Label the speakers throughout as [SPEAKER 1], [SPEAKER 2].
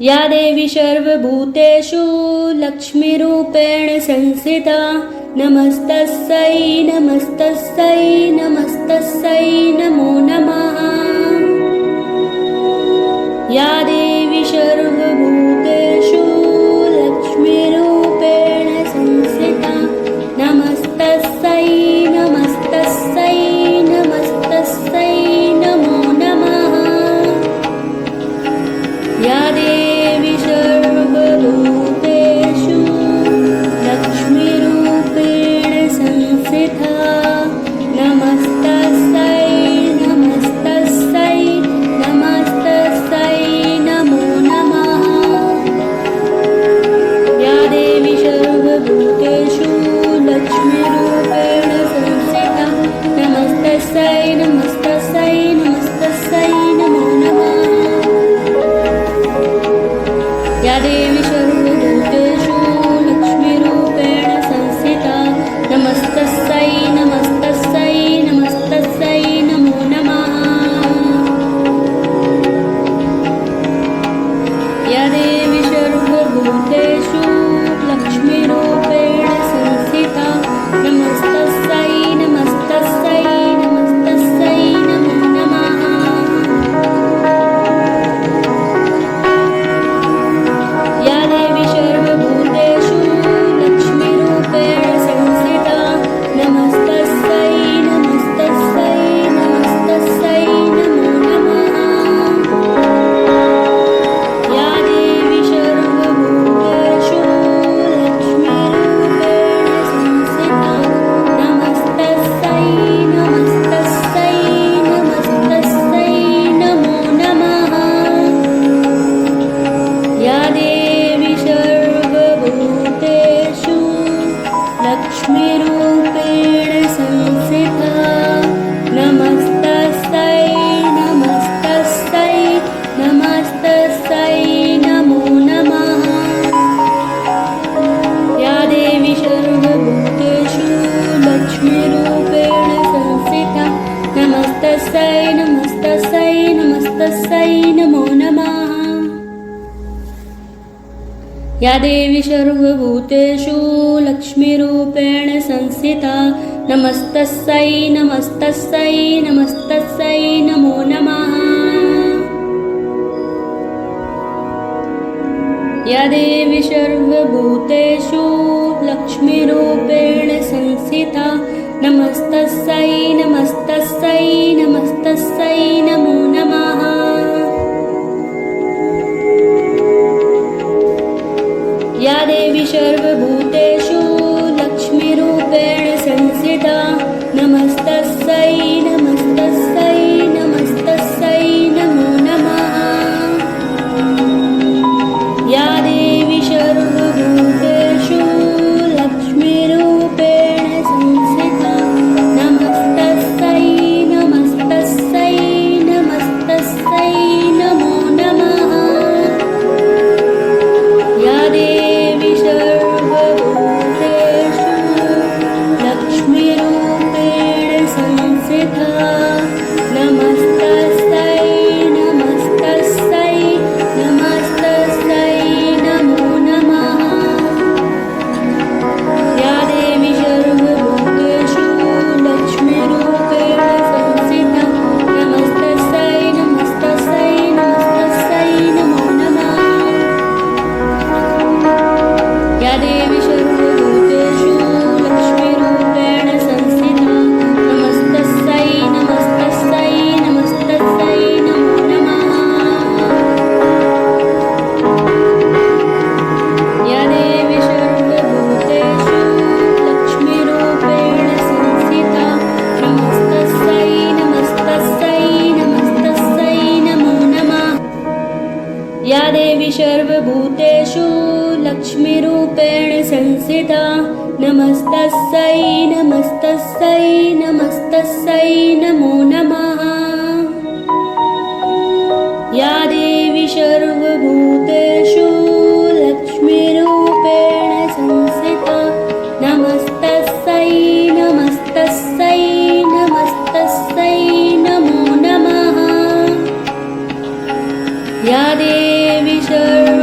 [SPEAKER 1] या देवी सर्वभूतेषु लक्ष्मीरूपेण संस्थिता नमस्तस्यै नमस्तस्यै नमस्तस्यै नमो नमः। या देवी सर्वभूतेषु लक्ष्मीरूपेण संस्थिता नमस्तस्यै नमस्तस्यै नमस्तस्यै नमो नमः। या देवी सर्वभूतेषु लक्ष्मीरूपेण संस्थिता नमस्तस्यै नमस्तस्यै नमस्तस्यै नमो नमः। या देवी सर्वभूतेषु लक्ष्मीरूपेण संस्थिता नमस्तस्यै नमस्तस्यै नमस्तस्यै नमो नमः। या देवी सर्वभूतेषु लक्ष्मीरूपेण संस्थिता नमस्तस्यै नमस्तस्यै नमस्तस्यै नमो नमः। या देवी सर्वभूतेषु लक्ष्मीरूपेण संस्थिता नमस्तस्यै नमस्तस्यै नमस्तस्यै नमो नमः। या देवी सर्वभूतेषु लक्ष्मीरूपेण संस्थिता नमस्तस्यै नमस्तस्यै नमस्तस्यै नमो नमः। या देवी सर्वभूतेषु लक्ष्मीरूपेण संस्थिता नमस्तस्यै नमस्तस्यै नमस्तस्यै नमो नमः। या देवी सर्वभूतेषु लक्ष्मीरूपेण संस्थिता नमस्तस्यै नमस्तस्यै नमस्तस्यै नमो नमः। या देवी सर्वभूतेषु लक्ष्मीरूपेण संस्थिता नमस्तस्यै नमस्तस्यै नमस्तस्यै नमो नमः। या देवी सर्वभूतेषु लक्ष्मीरूपेण संस्थिता नमस्तस्यै नमस्तस्यै नमस्तस्यै नमो नमः। या देवी सर्वभूतेषु लक्ष्मीरूपेण संस्थिता नमस्तस्यै नमस्तस्यै नमस्तस्यै नमो नमः। या देवी सर्वभूतेषु लक्ष्मीरूपेण संस्थिता नमस्तस्यै नमस्तस्यै नमस्तस्यै नमो नमः। या देवी सर्वभूतेषु लक्ष्मीरूपेण संस्थिता नमस्तस्यै नमस्तस्यै नमस्तस्यै नमो नमः। या देवी सर्वभूतेषु लक्ष्मीरूपेण संस्थिता नमस्तस्यै नमस्तस्यै नमस्तस्यै नमो नमः। या देवी सर्वभूतेषु लक्ष्मीरूपेण संस्थिता नमस्तस्यै नमस्तस्यै नमस्तस्यै नमो नमः। या देवी सर्वभूतेषु लक्ष्मीरूपेण संस्थिता नमस्तस्यै नमस्तस्यै नमस्तस्यै नमो नमः। या देवी सर्वभूतेषु लक्ष्मीरूपेण संस्थिता नमस्तस्यै नमस्तस्यै नमस्तस्यै नमो नमः। या देवी सर्वभूतेषु लक्ष्मीरूपेण संस्थिता नमस्तस्यै नमस्तस्यै नमस्तस्यै नमो नमः। या देवी सर्वभूतेषु लक्ष्मीरूपेण संस्थिता नमस्तस्यै नमस्तस्यै नमस्तस्यै नमो नमः। या देवी सर्व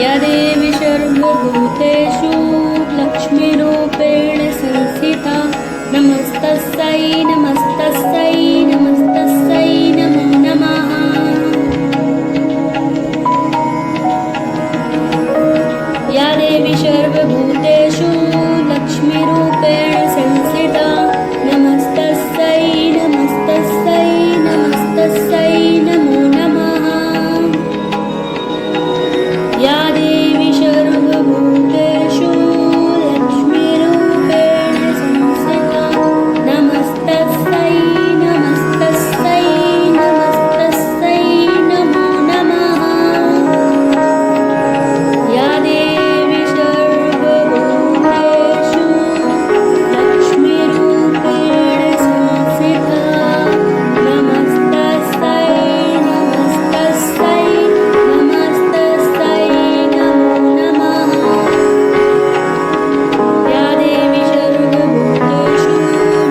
[SPEAKER 1] या देवी सर्वभूतेषु लक्ष्मीरूपेण संस्थिता नमस्तस्यै नमस्तस्यै नमस्तस्यै नमो नमः या देवी सर्वभूतेषु लक्ष्मीरूपेण संस्थिता नमस्तस्यै नमस्तस्यै नमस्तस्यै नमो नमः या देवी सर्वभूतेषु लक्ष्मीरूपेण संस्थिता नमस्तस्यै नमस्तस्यै नमस्तस्यै नमो नमः या देवी सर्वभूतेषु लक्ष्मीरूपेण संस्थिता नमस्तस्यै नमस्तस्यै नमस्तस्यै नमो नमः या देवी सर्वभूतेषु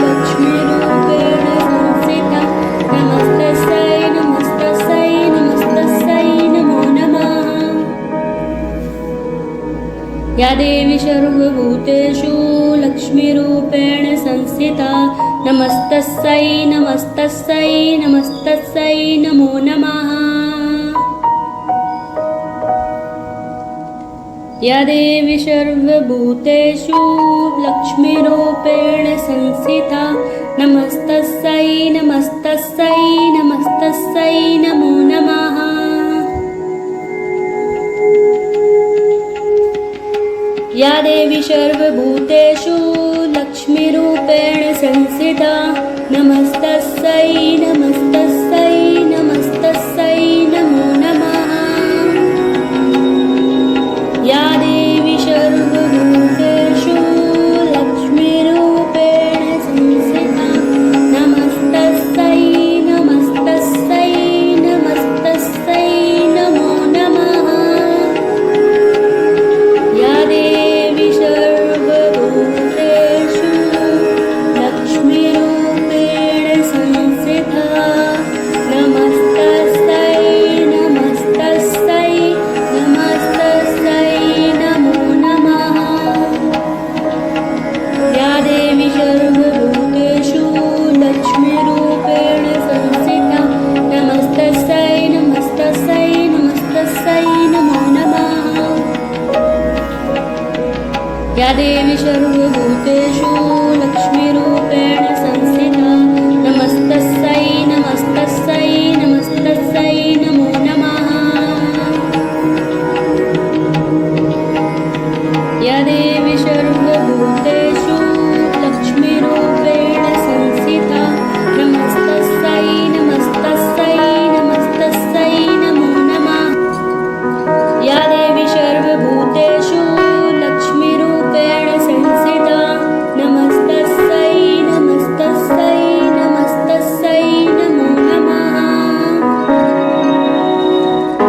[SPEAKER 1] लक्ष्मीरूपेण संस्थिता नमस्तस्यै नमस्तस्यै नमस्तस्यै नमो नमः या देवी सर्वभूतेषु लक्ष्मीरूपेण संस्थिता नमस्तस्यै नमस्तस्यै नमस्तस्यै नमो नमः या देवी सर्वभूतेषु लक्ष्मीरूपेण संस्थिता नमस्तस्यै नमस्तस्यै नमस्तस्यै नमो नमः या देवी सर्वभूतेषु लक्ष्मीरूपेण संस्थिता नमस्तस्यै नमस्तस्यै नमस्तस्यै नमो नमः या देवी सर्वभूतेषु लक्ष्मीरूपेण संस्थिता नमस्तस्यै नमस्तस्यै नमस्तस्यै नमो नमः या देवी सर्वभूतेषु लक्ष्मीरूपेण संस्थिता नमस्तस्यै नमस्तस्यै नमस्तस्यै नमो नमः या देवी सर्वभूतेषु लक्ष्मीरूपेण संस्थिता नमस्तस्यै नमस्तस्यै नमस्तस्यै नमो नमः या देवी सर्वभूतेषु लक्ष्मीरूपेण संस्थिता नमस्तस्यै नमस्तस्यै नमस्तस्यै नमो नमः या देवी सर्वभूतेषु लक्ष्मीरूपेण संस्थिता नमस्तस्यै नमस्तस्यै नमस्तस्यै नमो नमः या देवी सर्वभूतेषु लक्ष्मीरूपेण संस्थिता नमस्तस्यै नमस्तस्यै नमस्तस्यै नमो नमः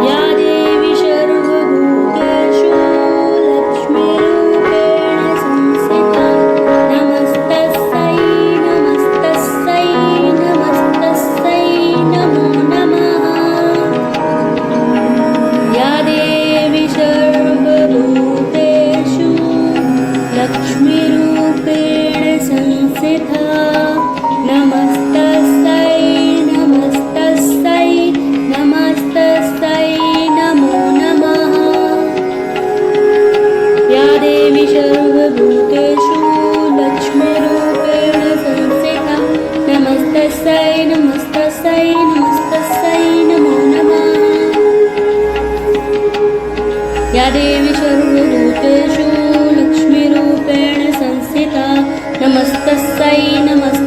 [SPEAKER 1] या देवी सर्वभूतेषु लक्ष्मीरूपेण संस्थिता नमस्तस्यै नमस्तस्यै नमस्तस्यै नमो नमः या देवी सर्वभूतेषु लक्ष्मीरूपेण संस्थिता नमस्तस्यै नमस्तस्यै नमस्तस्यै नमो नमः या देवी सर्वभूतेषु लक्ष्मीरूपेण संस्थिता नमस्तस्यै नमस्तस्यै नमस्तस्यै नमो नमः या देवी सर्वभूतेषु लक्ष्मीरूपेण संस्थिता नमस्तस्यै नमस्तस्यै